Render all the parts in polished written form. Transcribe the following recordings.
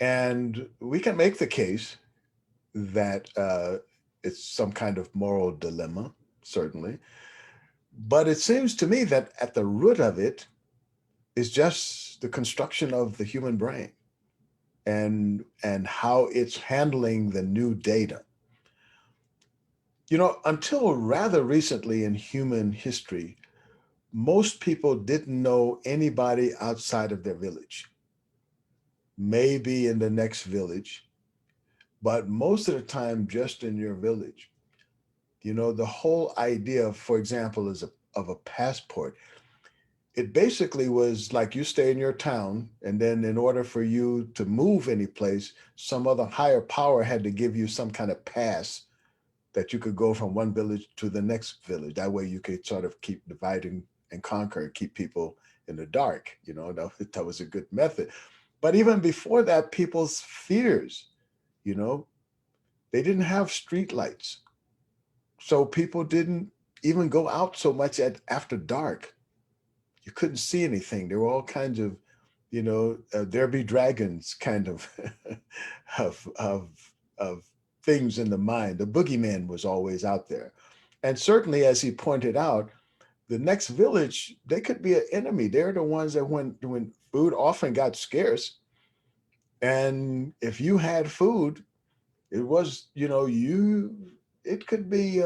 And we can make the case that it's some kind of moral dilemma, certainly. But it seems to me that at the root of it is just the construction of the human brain and how it's handling the new data. Until rather recently in human history, most people didn't know anybody outside of their village, maybe in the next village, but most of the time just in your village. The whole idea, for example, is of a passport. It basically was like you stay in your town, and then in order for you to move any place, some other higher power had to give you some kind of pass that you could go from one village to the next village. That way you could sort of keep dividing and conquer and keep people in the dark. That was a good method. But even before that, people's fears, you know, they didn't have street lights. So people didn't even go out so much after dark. You couldn't see anything. There were all kinds of, there be dragons kind of, of things in the mind. The boogeyman was always out there. And certainly, as he pointed out, the next village, they could be an enemy. They're the ones that when food often got scarce, and if you had food, it was, it could be,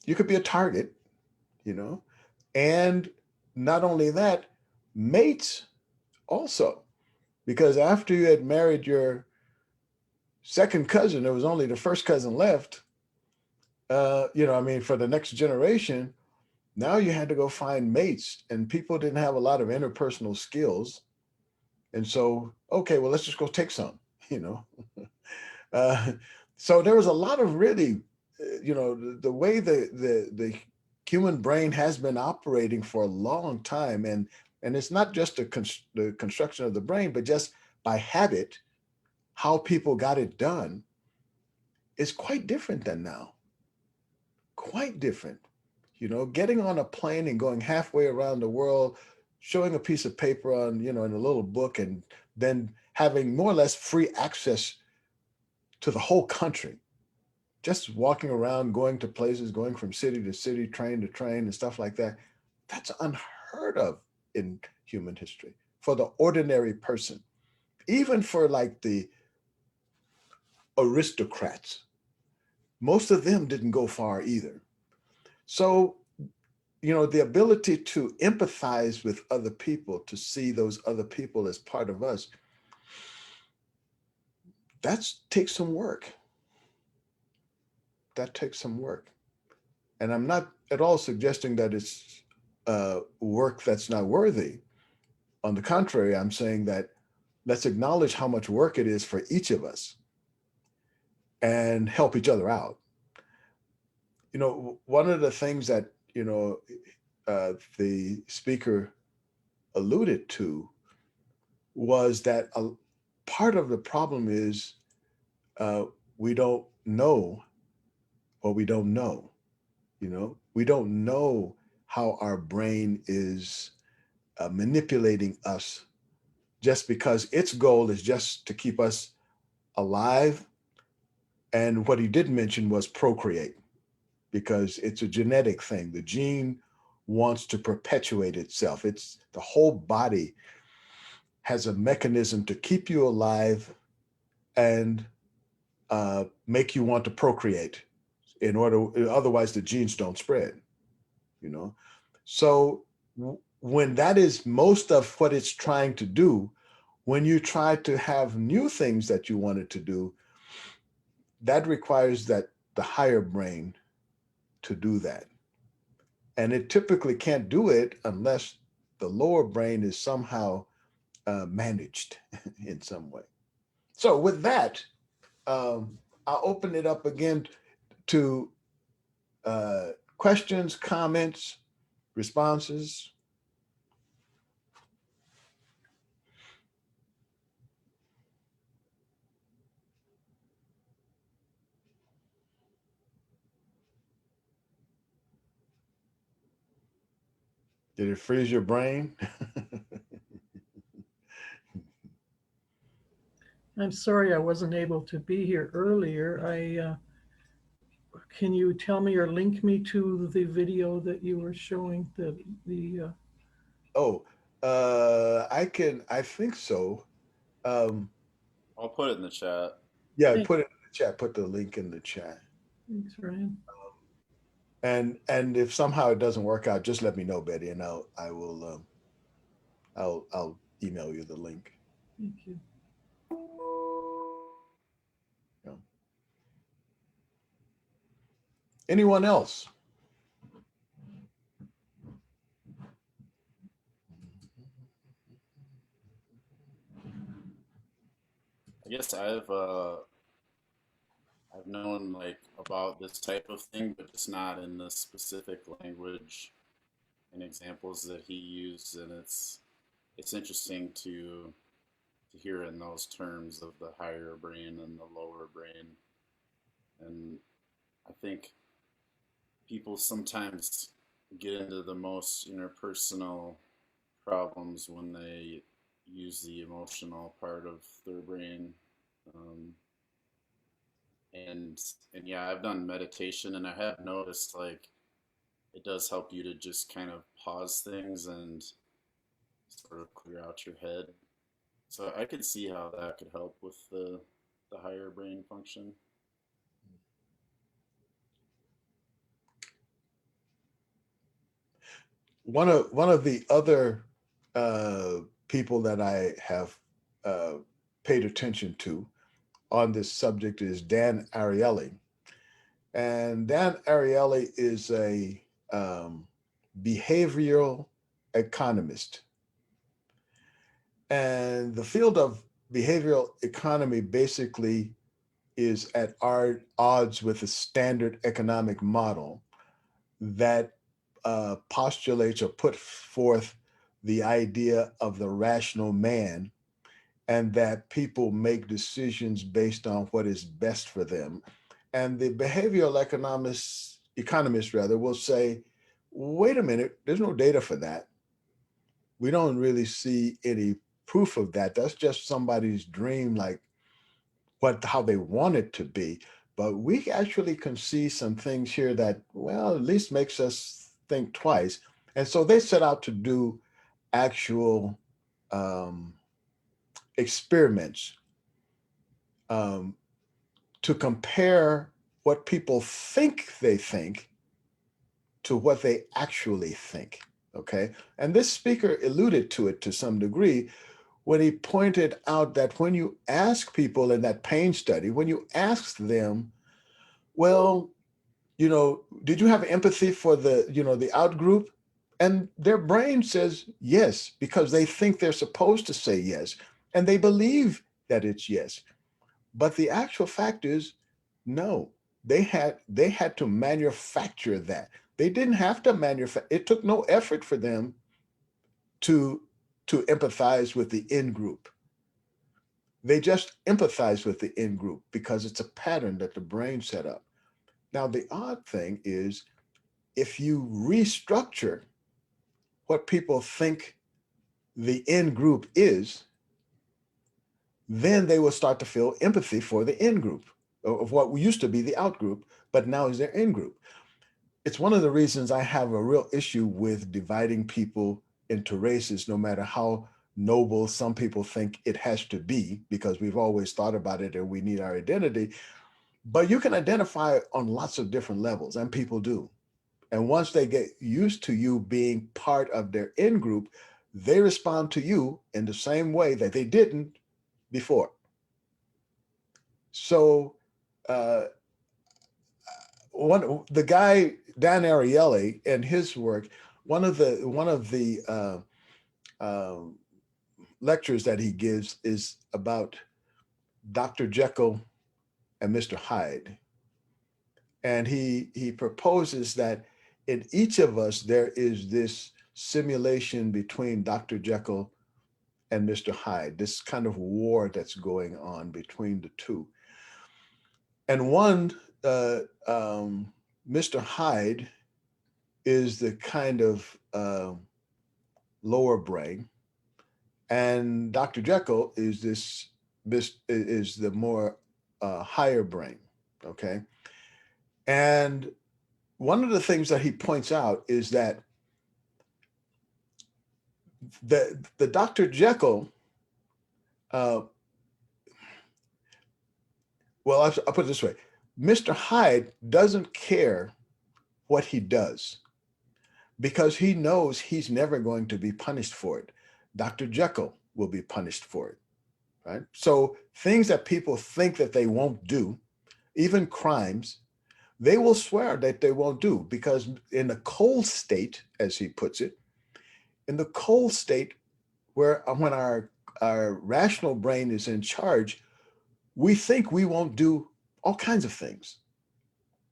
you could be a target, you know, and not only that, mates also, because after you had married your second cousin, there was only the first cousin left. I mean, for the next generation, now you had to go find mates, and people didn't have a lot of interpersonal skills. And so, okay, well, let's just go take some, you know. Uh, so there was a lot of really, the way the human brain has been operating for a long time, and it's not just the construction of the brain, but just by habit, how people got it done is quite different than now. Quite different. Getting on a plane and going halfway around the world, showing a piece of paper on, in a little book, and then having more or less free access to the whole country. Just walking around, going to places, going from city to city, train to train, and stuff like that. That's unheard of in human history for the ordinary person, even for like the aristocrats. Most of them didn't go far either. So, the ability to empathize with other people, to see those other people as part of us, that takes some work. That takes some work. And I'm not at all suggesting that it's work that's not worthy. On the contrary, I'm saying that let's acknowledge how much work it is for each of us and help each other out. One of the things that, the speaker alluded to was that a part of the problem is uh, we don't know what we don't know. We don't know how our brain is manipulating us just because its goal is just to keep us alive. And what he did mention was procreate, because it's a genetic thing. The gene wants to perpetuate itself. It's the whole body has a mechanism to keep you alive and make you want to procreate in order, otherwise the genes don't spread, you know. So when that is most of what it's trying to do, when you try to have new things that you wanted to do, that requires that the higher brain to do that. And it typically can't do it unless the lower brain is somehow managed in some way. So with that, I'll open it up again to uh, questions, comments, responses. Did it freeze your brain? I'm sorry I wasn't able to be here earlier. Can you tell me or link me to the video that you were showing? The Oh, I think so. Um, I'll put it in the chat. yeah, thank, put it in the chat. Put the link in the chat. thanks, Ryan. And if somehow it doesn't work out, just let me know, Betty, and I'll email you the link. Thank you. You know. Anyone else? I guess I've known like about this type of thing, but just not in the specific language and examples that he used, and it's interesting to hear in those terms of the higher brain and the lower brain. And I think people sometimes get into the most interpersonal problems when they use the emotional part of their brain. Um, and and yeah, I've done meditation, and I have noticed like it does help you to just kind of pause things and sort of clear out your head. So I could see how that could help with the higher brain function. One of the other people that I have uh, paid attention to on this subject is Dan Ariely, and Dan Ariely is a behavioral economist, and the field of behavioral economy basically is at odds with the standard economic model that postulates or put forth the idea of the rational man, and that people make decisions based on what is best for them. And the behavioral economists rather will say, wait a minute, there's no data for that. We don't really see any proof of that. That's just somebody's dream, like what how they want it to be. But we actually can see some things here that, well, at least makes us think twice. And so they set out to do actual um, experiments um, to compare what people think they think to what they actually think. Okay. And this speaker alluded to it to some degree when he pointed out that when you ask people in that pain study, when you ask them, well, did you have empathy for the out group? And their brain says yes, because they think they're supposed to say yes. And they believe that it's yes. But the actual fact is, no, they had to manufacture that. They didn't have to manufacture. It took no effort for them to to empathize with the in group. They just empathize with the in group because it's a pattern that the brain set up. Now, the odd thing is if you restructure what people think the in group is, then they will start to feel empathy for the in group of what used to be the out group, but now is their in group. It's one of the reasons I have a real issue with dividing people into races, no matter how noble some people think it has to be, because we've always thought about it and we need our identity. But you can identify on lots of different levels, and people do. And once they get used to you being part of their in group, they respond to you in the same way that they didn't before. So, uh, the guy Dan Ariely and his work, one of the lectures that he gives is about Dr. Jekyll and Mr. Hyde, and he proposes that in each of us there is this simulation between Dr. Jekyll and Mr. Hyde, this kind of war that's going on between the two. And one, Mr. Hyde is the kind of lower brain, and Dr. Jekyll is this is the more higher brain. Okay. And one of the things that he points out is that the Dr. Jekyll, uh, well, I'll put it this way. Mr. Hyde doesn't care what he does because he knows he's never going to be punished for it. Dr. Jekyll will be punished for it, right? So things that people think that they won't do, even crimes, they will swear that they won't do because in the cold state, as he puts it, in the cold state where when our rational brain is in charge, we think we won't do all kinds of things,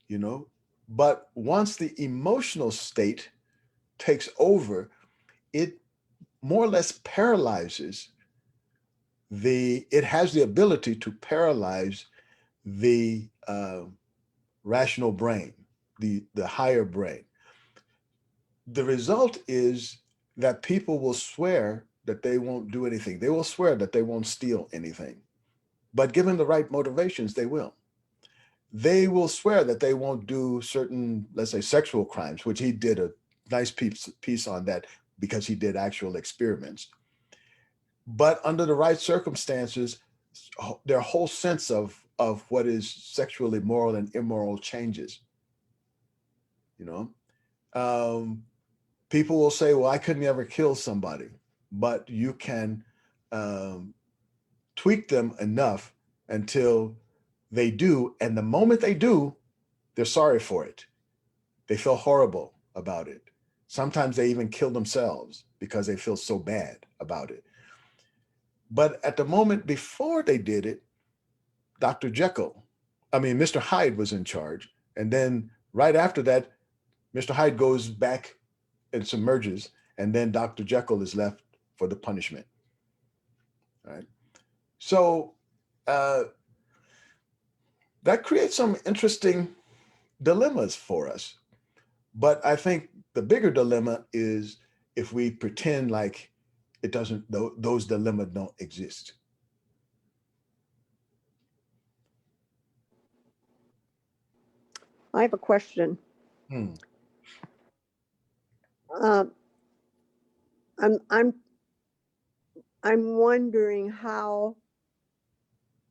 you know? But once the emotional state takes over, it more or less paralyzes it has the ability to paralyze the rational brain, the higher brain. The result is that people will swear that they won't do anything. They will swear that they won't steal anything. But given the right motivations, they will. They will swear that they won't do certain, let's say, sexual crimes, which he did a nice piece on that because he did actual experiments. But under the right circumstances, their whole sense of what is sexually moral and immoral changes. You know, people will say, "Well, I could never kill somebody," but you can tweak them enough until they do, and the moment they do, they're sorry for it. They feel horrible about it. Sometimes they even kill themselves because they feel so bad about it. But at the moment before they did it, Mr. Hyde was in charge. And then right after that, Mr. Hyde goes back and submerges, and then Dr. Jekyll is left for the punishment. Right. So that creates some interesting dilemmas for us. But I think the bigger dilemma is if we pretend like it doesn't, those dilemmas don't exist. I have a question. Hmm. Um, I'm wondering how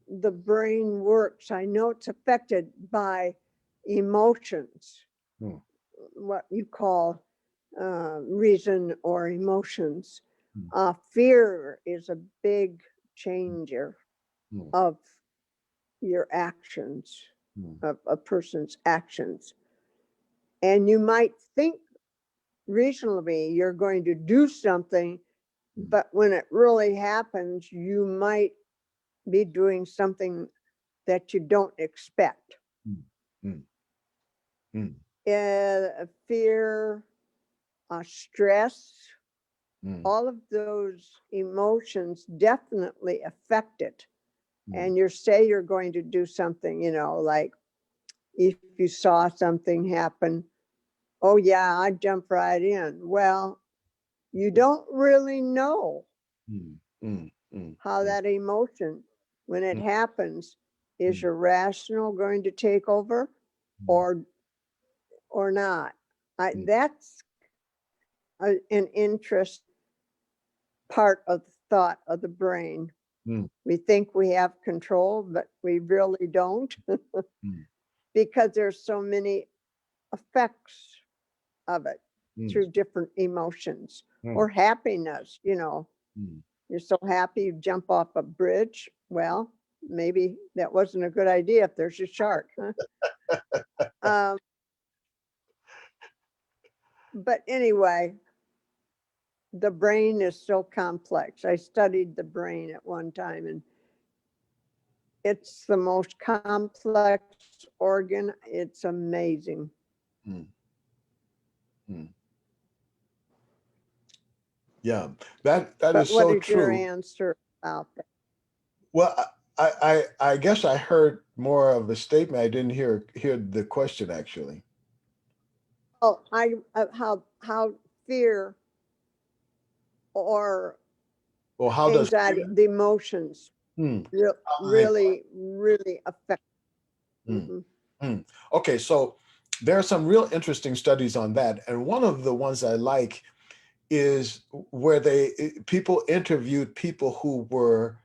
the brain works. I know it's affected by emotions, Hmm. what you call reason or emotions. Hmm. Fear is a big changer Hmm. of your actions, Hmm. of a person's actions. And you might think reasonably you're going to do something, but when it really happens, you might be doing something that you don't expect. Hmm. Hmm. Fear, stress, Hmm. all of those emotions definitely affect it. Hmm. And you say you're going to do something, like if you saw something happen, oh yeah, I'd jump right in. Well, you don't really know Hmm. Hmm. Hmm. how that emotion, when it Hmm. happens, is Hmm. your rational going to take over or not? That's an interest part of the thought of the brain. Hmm. We think we have control, but we really don't Hmm. because there's so many effects of it Hmm. through different emotions Hmm. or happiness. Hmm. You're so happy you jump off a bridge. Well, maybe that wasn't a good idea if there's a shark. Um, but anyway, the brain is so complex. I studied the brain at one time, and it's the most complex organ. It's amazing. Hmm. Hmm. Yeah, that But is what so is your true. answer about that? Well, I guess I heard more of a statement. I didn't hear the question actually. Oh, how fear or Well, how does anxiety, fear? the emotions. Hmm. really, really effective. Mm. Mhm. Mm. Okay, so there are some real interesting studies on that, and one of the ones I like is where people interviewed people who were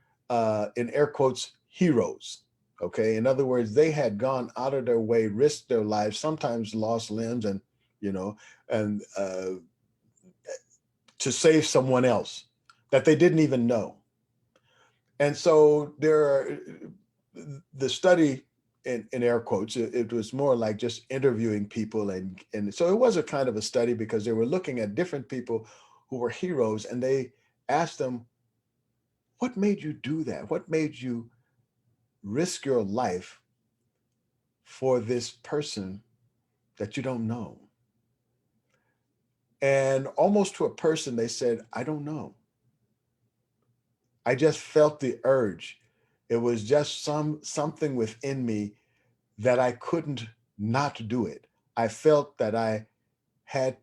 in air quotes heroes. Okay, in other words, they had gone out of their way, risked their lives, sometimes lost limbs, and you know, and to save someone else that they didn't even know. And so the study in air quotes, it was more like just interviewing people. And so it was a kind of a study because they were looking at different people who were heroes and they asked them, what made you do that? What made you risk your life for this person that you don't know? And almost to a person, they said, I don't know. I just felt the urge. It was just something within me that I couldn't not do it. I felt that I had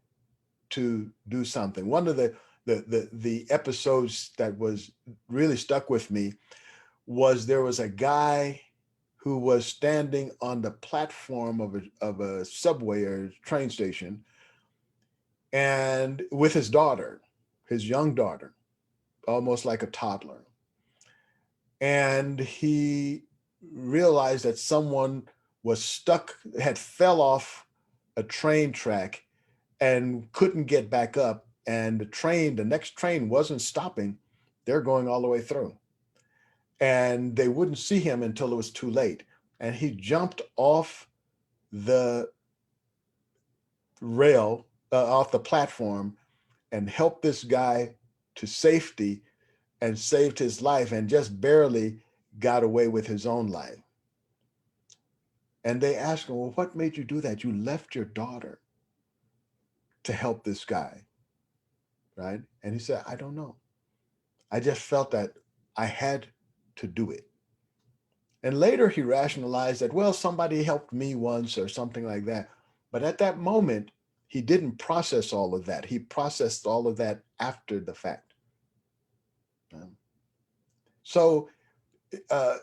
to do something. One of the episodes that was really stuck with me was there was a guy who was standing on the platform of a subway or train station and with his daughter, his young daughter, almost like a toddler. And he realized that someone was stuck, had fell off a train track and couldn't get back up. And the next train wasn't stopping. They're going all the way through. And they wouldn't see him until it was too late. And he jumped off the rail, off the platform, and helped this guy to safety and saved his life and just barely got away with his own life. And they asked him, well, what made you do that? You left your daughter to help this guy, right? And he said, I don't know. I just felt that I had to do it. And later he rationalized that, well, somebody helped me once or something like that. But at that moment, he didn't process all of that. He processed all of that after the fact. So, uh,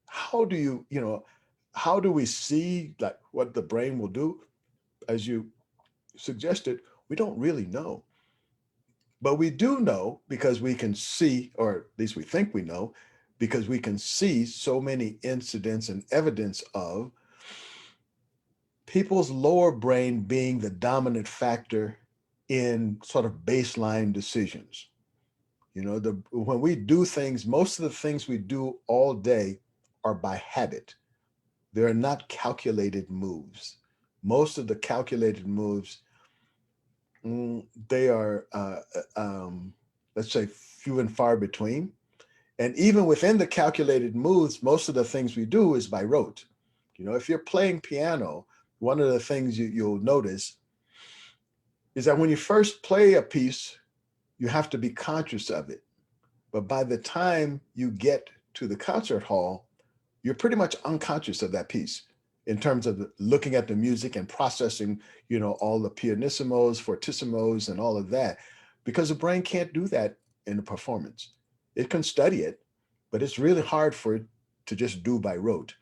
how do how do we see like what the brain will do? As you suggested, we don't really know. But we do know because we can see, or at least we think we know, because we can see so many incidents and evidence of people's lower brain being the dominant factor in sort of baseline decisions. When we do things, most of the things we do all day are by habit. They're not calculated moves. Most of the calculated moves, they are, let's say, few and far between. And even within the calculated moves, most of the things we do is by rote. If you're playing piano, one of the things you'll notice is that when you first play a piece, you have to be conscious of it. But by the time you get to the concert hall, you're pretty much unconscious of that piece in terms of looking at the music and processing, all the pianissimos, fortissimos, and all of that, because the brain can't do that in a performance. It can study it, but it's really hard for it to just do by rote.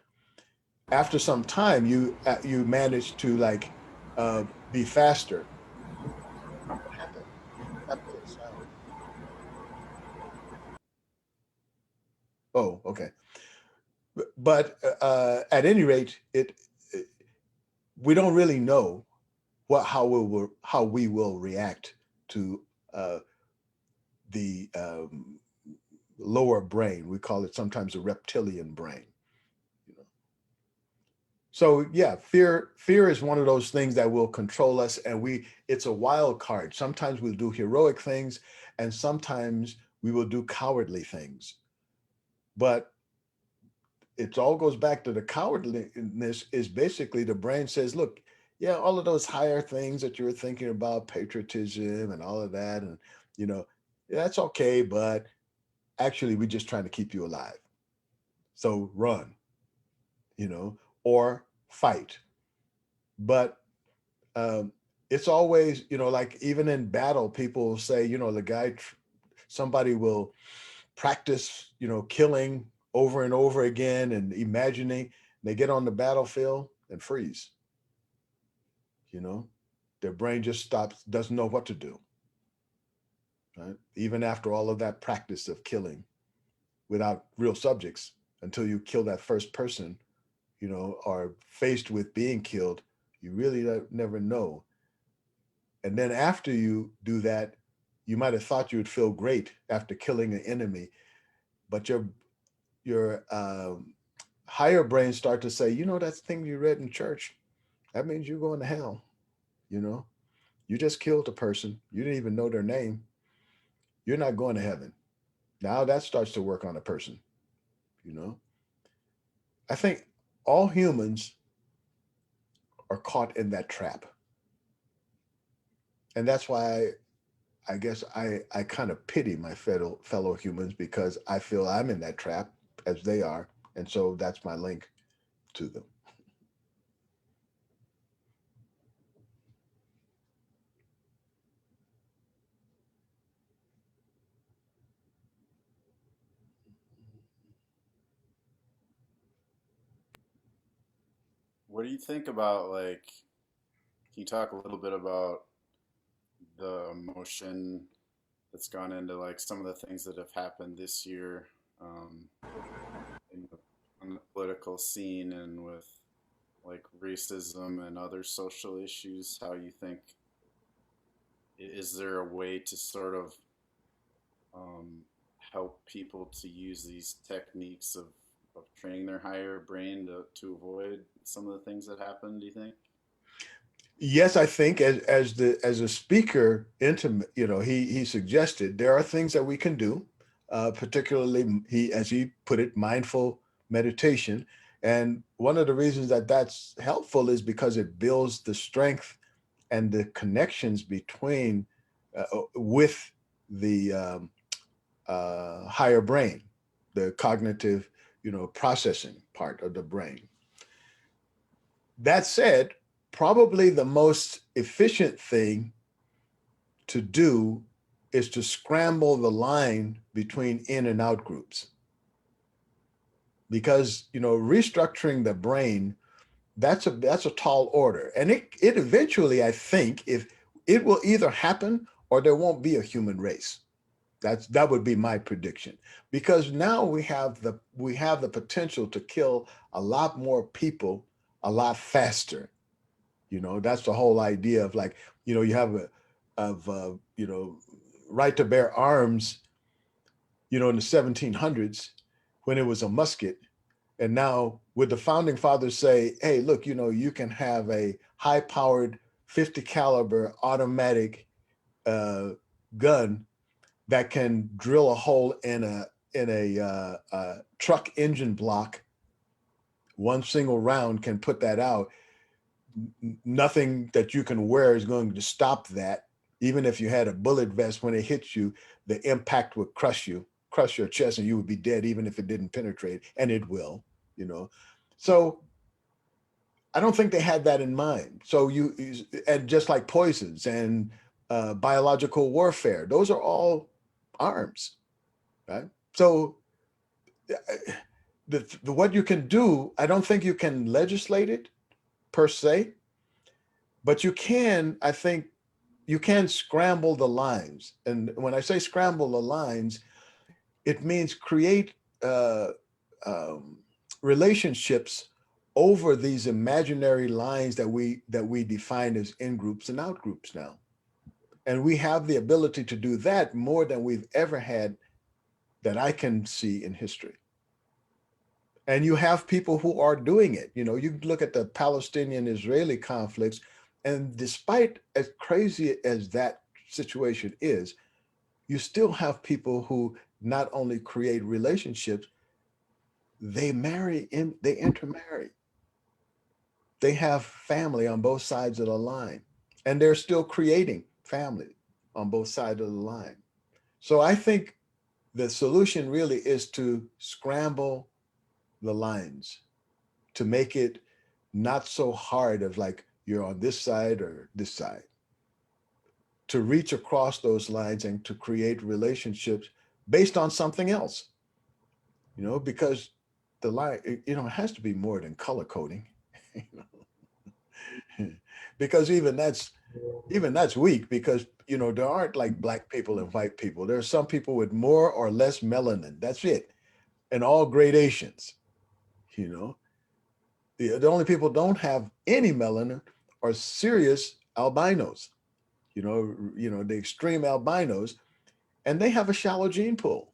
After some time, you manage to be faster. What happened? What happened to the sound? Oh, okay. But at any rate, we don't really know how we will react to the lower brain. We call it sometimes the reptilian brain. So yeah, fear is one of those things that will control us, and it's a wild card. Sometimes we'll do heroic things, and sometimes we will do cowardly things. But it all goes back to the cowardliness is basically the brain says, look, yeah, all of those higher things that you're thinking about, patriotism and all of that, and that's okay, but actually we're just trying to keep you alive. So run, or fight. But it's always, like even in battle, people say, the guy somebody will practice, killing over and over again and imagining. They get on the battlefield and freeze. Their brain just stops, doesn't know what to do. Right? Even after all of that practice of killing without real subjects, until you kill that first person, are faced with being killed, you really never know. And then after you do that, you might have thought you would feel great after killing an enemy, but your higher brain start to say, that thing you read in church, that means you're going to hell. You just killed a person. You didn't even know their name. You're not going to heaven. Now that starts to work on a person. I think all humans are caught in that trap. And that's why I guess I kind of pity my fellow humans, because I feel I'm in that trap as they are. And so that's my link to them. What do you think about, like, can you talk a little bit about the emotion that's gone into like some of the things that have happened this year, um, on the political scene and with like racism and other social issues? How you think, is there a way to sort of um, help people to use these techniques of training their higher brain to avoid some of the things that happen, do you think? Yes, I think as a speaker, intimate, he suggested there are things that we can do, particularly as he put it, mindful meditation. And one of the reasons that that's helpful is because it builds the strength and the connections between with the higher brain, the cognitive, processing part of the brain. That said, probably the most efficient thing to do is to scramble the line between in and out groups. Because, restructuring the brain, that's a tall order. And it eventually, I think, if it will either happen or there won't be a human race. That would be my prediction. Because now we have the potential to kill a lot more people a lot faster. That's the whole idea of, like, you have right to bear arms, in the 1700s when it was a musket. And now would the founding fathers say, hey, look, you can have a high powered 50 caliber automatic gun that can drill a hole in a truck engine block. One single round can put that out. Nothing that you can wear is going to stop that. Even if you had a bullet vest, when it hits you, the impact would crush your chest, and you would be dead, even if it didn't penetrate, and it will, So I don't think they had that in mind. So and just like poisons and biological warfare, those are all arms, right? So the what you can do, I don't think you can legislate it per se, but I think you can scramble the lines. And when I say scramble the lines, it means create um, relationships over these imaginary lines that we define as in groups and out groups now. And we have the ability to do that more than we've ever had, that I can see in history. And you have people who are doing it. You look at the Palestinian-Israeli conflicts, and despite as crazy as that situation is, you still have people who not only create relationships, they intermarry. They have family on both sides of the line, and they're still creating family on both sides of the line. So I think the solution really is to scramble the lines, to make it not so hard of like you're on this side or this side. to reach across those lines and to create relationships based on something else, because the line, it has to be more than color coding, because even that's weak, because there aren't like black people and white people. There are some people with more or less melanin. That's it, and all gradations. You know, the only people don't have any melanin are serious albinos. The extreme albinos, and they have a shallow gene pool.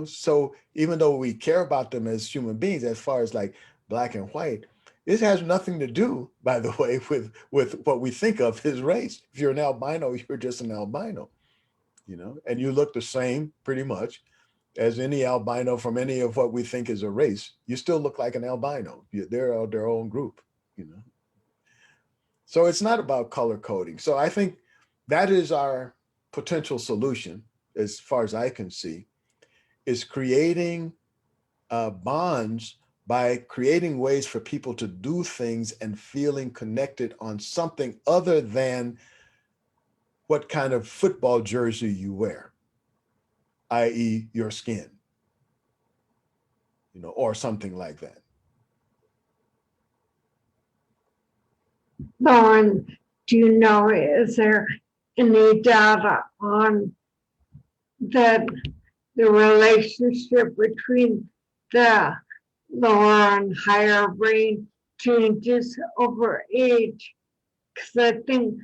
So even though we care about them as human beings, as far as like black and white, this has nothing to do, by the way, with what we think of as race. If you're an albino, you're just an albino, and you look the same pretty much as any albino from any of what we think is a race. You still look like an albino. They're their own group, you know. So it's not about color coding. So I think that is our potential solution, as far as I can see, is creating bonds by creating ways for people to do things and feeling connected on something other than what kind of football jersey you wear, i.e. your skin, or something like that. Lauren, do you know, is there any data on the relationship between the lower and higher brain changes over age? Because I think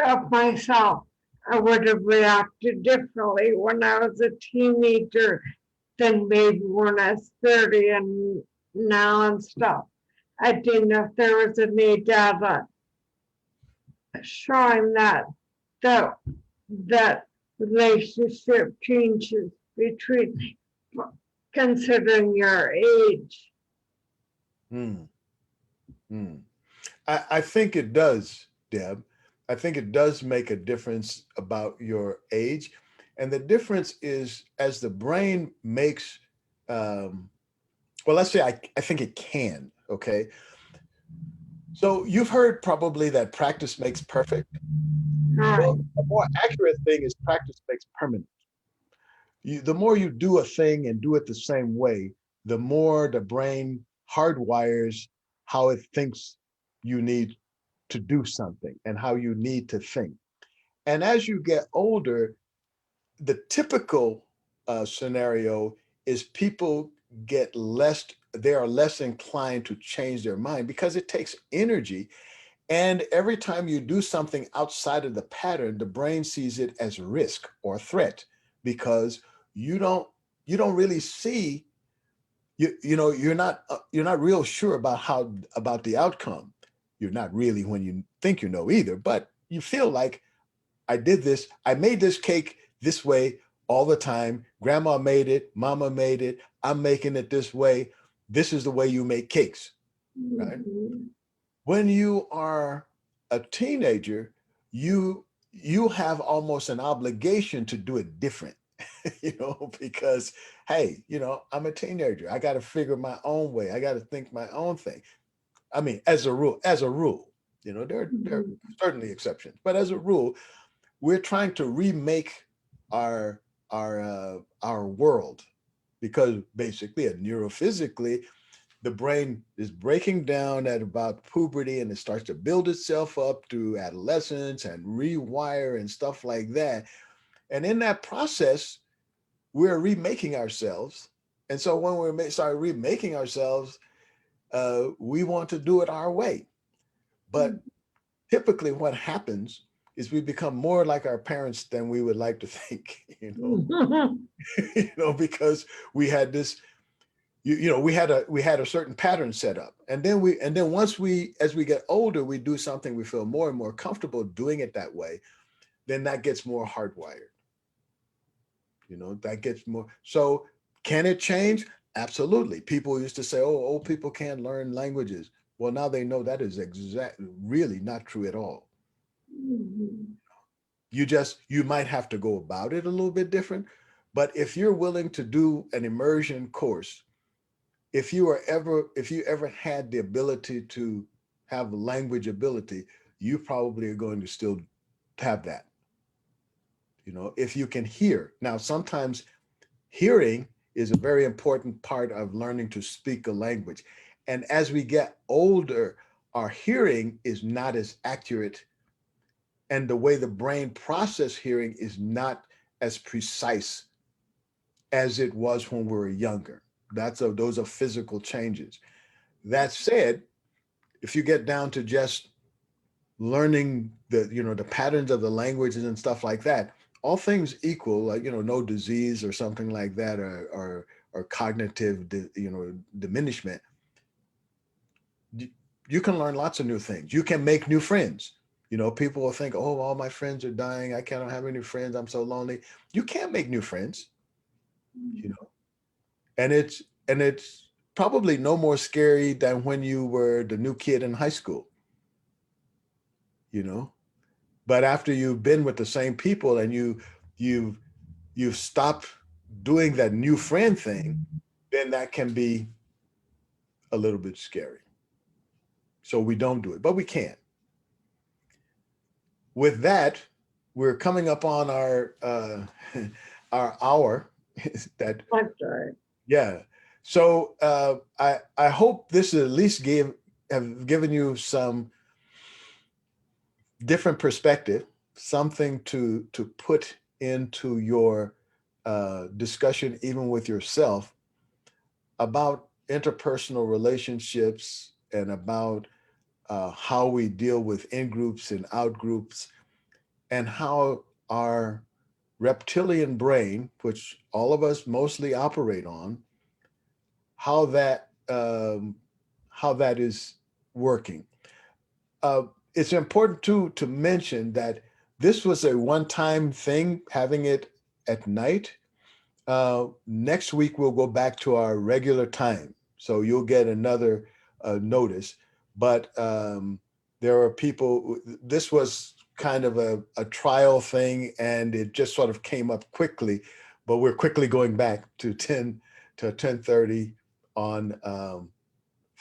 of myself, I would have reacted differently when I was a teenager than maybe when I was 30 and now and stuff. I didn't know if there was any data showing that relationship changes between considering your age. I think it does, Deb. I think it does make a difference about your age. And the difference is as the brain makes, well, let's say I think it can, okay? So you've heard probably that practice makes perfect. Well, a more accurate thing is practice makes permanent. The more you do a thing and do it the same way, the more the brain hardwires how it thinks you need to do something and how you need to think. And as you get older, the typical scenario is people they are less inclined to change their mind because it takes energy. And every time you do something outside of the pattern, the brain sees it as risk or threat because you don't really see, you're not real sure about the outcome. You're not really when you think either, but you feel like I made this cake this way all the time. Grandma made it, mama made it, I'm making it this way. This is the way you make cakes, right? When you are a teenager, you have almost an obligation to do it different, because, hey, I'm a teenager. I got to figure my own way. I got to think my own thing. I mean, as a rule, there are certainly exceptions, but as a rule, we're trying to remake our world because basically and neurophysically, the brain is breaking down at about puberty and it starts to build itself up through adolescence and rewire and stuff like that. And in that process, we're remaking ourselves. And so when we start remaking ourselves, we want to do it our way. But typically what happens is we become more like our parents than we would like to think, because we had this, we had a certain pattern set up. And then as we get older, we do something, we feel more and more comfortable doing it that way, then that gets more hardwired. That gets more. So can it change? Absolutely. People used to say, oh, old people can't learn languages. Well, now they know that is really not true at all. You might have to go about it a little bit different, but if you're willing to do an immersion course, if you ever had the ability to have language ability, you probably are going to still have that. You know, if you can hear. Now, sometimes hearing is a very important part of learning to speak a language. And as we get older, our hearing is not as accurate, and the way the brain process hearing is not as precise as it was when we were younger. Those are physical changes. That said, if you get down to just learning the patterns of the languages and stuff like that, all things equal, like no disease or something like that, or cognitive diminishment, you can learn lots of new things. You can make new friends. People will think, oh, all my friends are dying, I can't have any friends, I'm so lonely. You can't make new friends. And it's probably no more scary than when you were the new kid in high school. But after you've been with the same people and you've stopped doing that new friend thing, then that can be a little bit scary. So we don't do it, but we can. With that, we're coming up on our our hour. That Okay. Yeah. So I hope this at least have given you some different perspective, something to put into your discussion, even with yourself, about interpersonal relationships and about how we deal with in groups and out groups, and how our reptilian brain, which all of us mostly operate on, how that is working. It's important too to mention that this was a one-time thing, having it at night. Next week we'll go back to our regular time, so you'll get another notice. But there are people. This was kind of a trial thing, and it just sort of came up quickly. But we're quickly going back to 10:30 on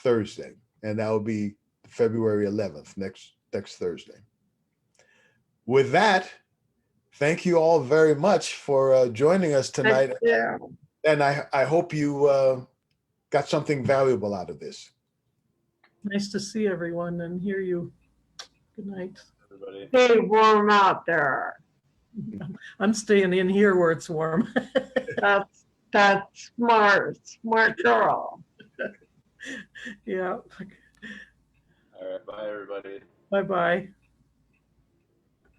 Thursday, and that will be February 11th, next Thursday. With that, thank you all very much for joining us tonight. Yeah. And I hope you got something valuable out of this. Nice to see everyone and hear you. Good night. Everybody. Stay warm out there. I'm staying in here where it's warm. That's smart girl. Yeah. All right. Bye, everybody. Bye-bye.